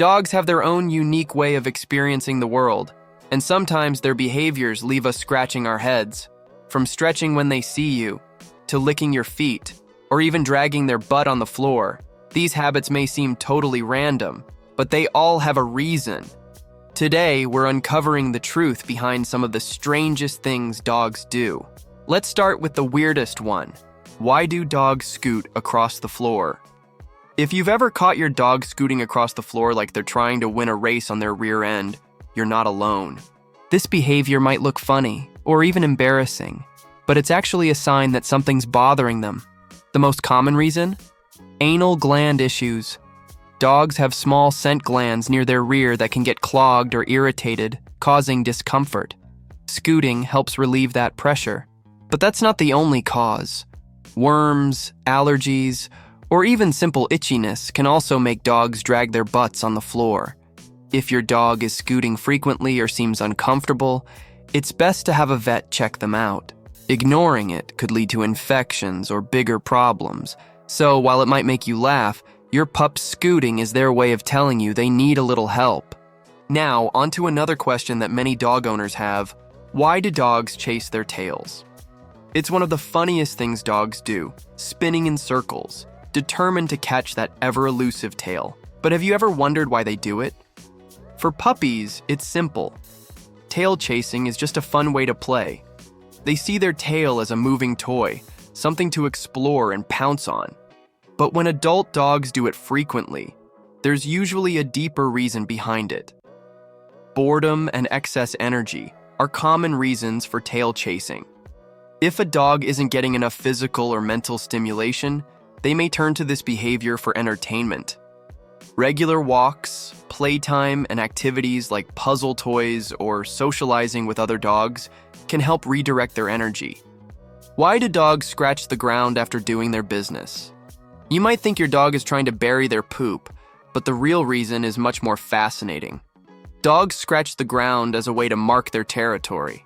Dogs have their own unique way of experiencing the world, and sometimes their behaviors leave us scratching our heads. From stretching when they see you, to licking your feet, or even dragging their butt on the floor. These habits may seem totally random, but they all have a reason. Today, we're uncovering the truth behind some of the strangest things dogs do. Let's start with the weirdest one. Why do dogs scoot across the floor? If you've ever caught your dog scooting across the floor like they're trying to win a race on their rear end, you're not alone. This behavior might look funny or even embarrassing, but it's actually a sign that something's bothering them. The most common reason? Anal gland issues. Dogs have small scent glands near their rear that can get clogged or irritated, causing discomfort. Scooting helps relieve that pressure. But that's not the only cause. Worms, allergies, or even simple itchiness can also make dogs drag their butts on the floor. If your dog is scooting frequently or seems uncomfortable, it's best to have a vet check them out. Ignoring it could lead to infections or bigger problems. So while it might make you laugh, your pup's scooting is their way of telling you they need a little help. Now, onto another question that many dog owners have. Why do dogs chase their tails? It's one of the funniest things dogs do, spinning in circles, determined to catch that ever-elusive tail. But have you ever wondered why they do it? For puppies, it's simple. Tail chasing is just a fun way to play. They see their tail as a moving toy, something to explore and pounce on. But when adult dogs do it frequently, there's usually a deeper reason behind it. Boredom and excess energy are common reasons for tail chasing. If a dog isn't getting enough physical or mental stimulation, they may turn to this behavior for entertainment. Regular walks, playtime, and activities like puzzle toys or socializing with other dogs can help redirect their energy. Why do dogs scratch the ground after doing their business? You might think your dog is trying to bury their poop, but the real reason is much more fascinating. Dogs scratch the ground as a way to mark their territory.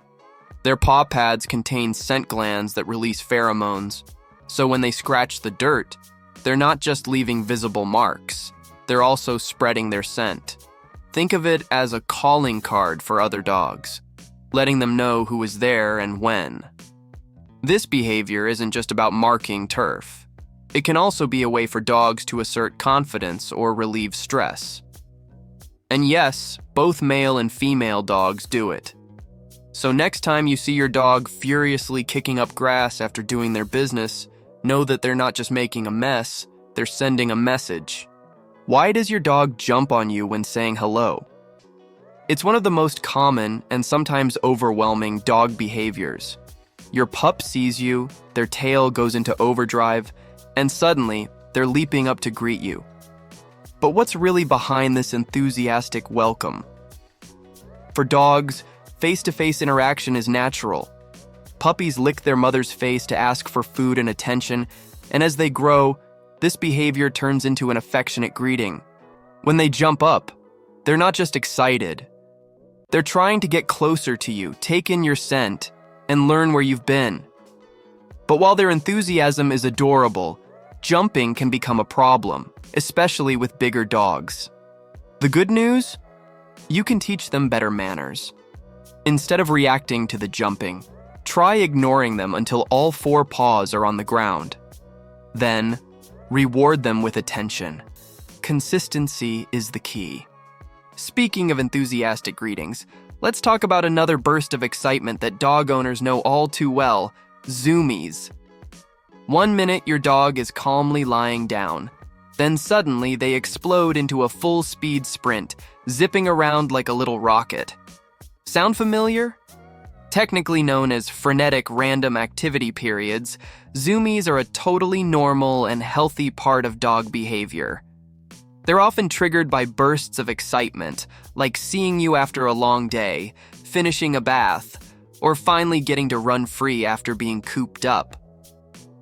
Their paw pads contain scent glands that release pheromones, so when they scratch the dirt, they're not just leaving visible marks, they're also spreading their scent. Think of it as a calling card for other dogs, letting them know who is there and when. This behavior isn't just about marking turf. It can also be a way for dogs to assert confidence or relieve stress. And yes, both male and female dogs do it. So next time you see your dog furiously kicking up grass after doing their business, know that they're not just making a mess, they're sending a message. Why does your dog jump on you when saying hello? It's one of the most common and sometimes overwhelming dog behaviors. Your pup sees you, their tail goes into overdrive, and suddenly they're leaping up to greet you. But what's really behind this enthusiastic welcome? For dogs, face-to-face interaction is natural. Puppies lick their mother's face to ask for food and attention, and as they grow, this behavior turns into an affectionate greeting. When they jump up, they're not just excited. They're trying to get closer to you, take in your scent, and learn where you've been. But while their enthusiasm is adorable, jumping can become a problem, especially with bigger dogs. The good news? You can teach them better manners. Instead of reacting to the jumping, try ignoring them until all four paws are on the ground. Then, reward them with attention. Consistency is the key. Speaking of enthusiastic greetings, let's talk about another burst of excitement that dog owners know all too well: zoomies. 1 minute your dog is calmly lying down, then suddenly they explode into a full-speed sprint, zipping around like a little rocket. Sound familiar? Technically known as frenetic random activity periods, zoomies are a totally normal and healthy part of dog behavior. They're often triggered by bursts of excitement, like seeing you after a long day, finishing a bath, or finally getting to run free after being cooped up.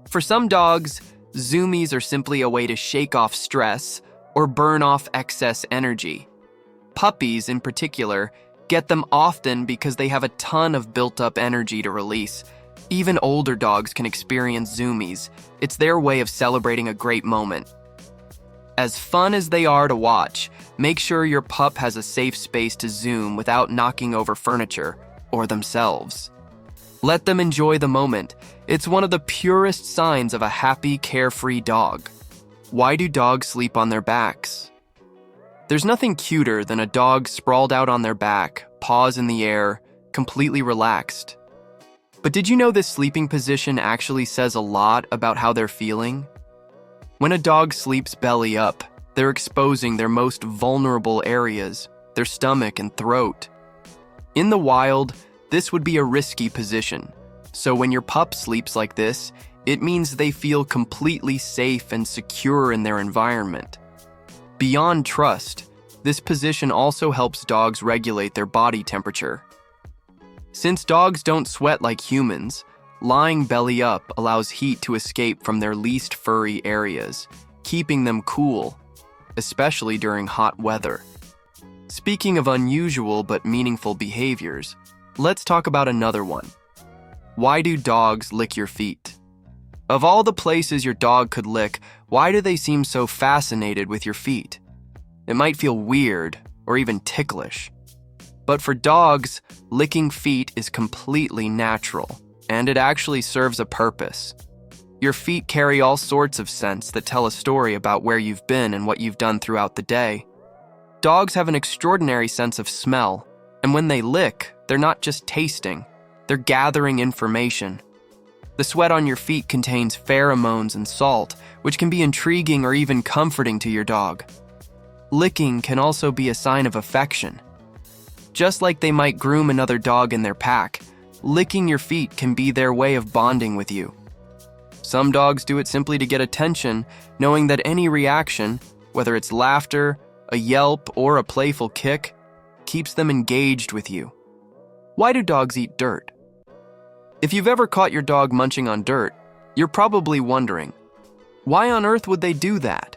For some dogs, zoomies are simply a way to shake off stress or burn off excess energy. Puppies, in particular, get them often because they have a ton of built-up energy to release. Even older dogs can experience zoomies. It's their way of celebrating a great moment. As fun as they are to watch, make sure your pup has a safe space to zoom without knocking over furniture or themselves. Let them enjoy the moment. It's one of the purest signs of a happy, carefree dog. Why do dogs sleep on their backs? There's nothing cuter than a dog sprawled out on their back, paws in the air, completely relaxed. But did you know this sleeping position actually says a lot about how they're feeling? When a dog sleeps belly up, they're exposing their most vulnerable areas, their stomach and throat. In the wild, this would be a risky position. So when your pup sleeps like this, it means they feel completely safe and secure in their environment. Beyond trust, this position also helps dogs regulate their body temperature. Since dogs don't sweat like humans, lying belly up allows heat to escape from their least furry areas, keeping them cool, especially during hot weather. Speaking of unusual but meaningful behaviors, let's talk about another one. Why do dogs lick your feet? Of all the places your dog could lick, why do they seem so fascinated with your feet? It might feel weird or even ticklish. But for dogs, licking feet is completely natural, and it actually serves a purpose. Your feet carry all sorts of scents that tell a story about where you've been and what you've done throughout the day. Dogs have an extraordinary sense of smell, and when they lick, they're not just tasting, they're gathering information. The sweat on your feet contains pheromones and salt, which can be intriguing or even comforting to your dog. Licking can also be a sign of affection. Just like they might groom another dog in their pack, licking your feet can be their way of bonding with you. Some dogs do it simply to get attention, knowing that any reaction, whether it's laughter, a yelp, or a playful kick, keeps them engaged with you. Why do dogs eat dirt? If you've ever caught your dog munching on dirt, you're probably wondering, why on earth would they do that?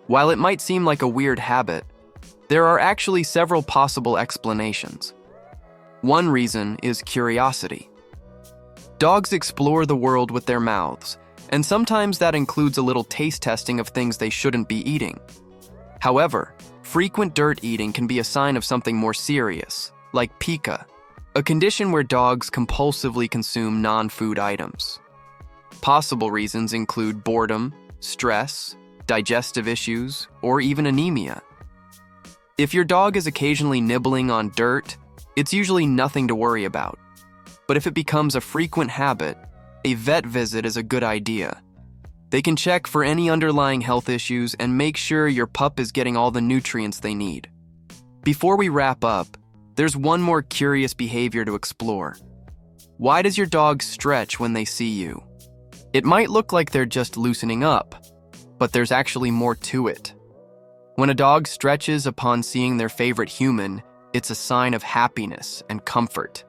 While it might seem like a weird habit, there are actually several possible explanations. One reason is curiosity. Dogs explore the world with their mouths, and sometimes that includes a little taste testing of things they shouldn't be eating. However, frequent dirt eating can be a sign of something more serious, like pica, a condition where dogs compulsively consume non-food items. Possible reasons include boredom, stress, digestive issues, or even anemia. If your dog is occasionally nibbling on dirt, it's usually nothing to worry about. But if it becomes a frequent habit, a vet visit is a good idea. They can check for any underlying health issues and make sure your pup is getting all the nutrients they need. Before we wrap up, there's one more curious behavior to explore. Why does your dog stretch when they see you? It might look like they're just loosening up, but there's actually more to it. When a dog stretches upon seeing their favorite human, it's a sign of happiness and comfort.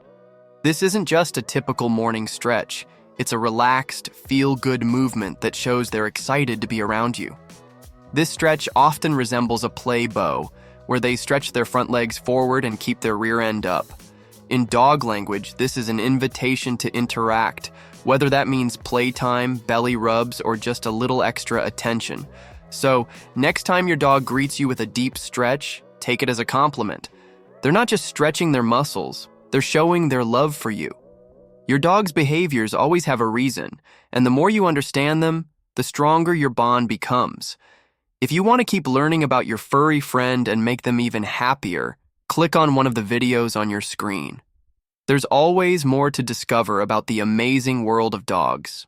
This isn't just a typical morning stretch. It's a relaxed, feel-good movement that shows they're excited to be around you. This stretch often resembles a play bow, where they stretch their front legs forward and keep their rear end up. In dog language, this is an invitation to interact, whether that means playtime, belly rubs, or just a little extra attention. So, next time your dog greets you with a deep stretch, take it as a compliment. They're not just stretching their muscles, they're showing their love for you. Your dog's behaviors always have a reason, and the more you understand them, the stronger your bond becomes. If you want to keep learning about your furry friend and make them even happier, click on one of the videos on your screen. There's always more to discover about the amazing world of dogs.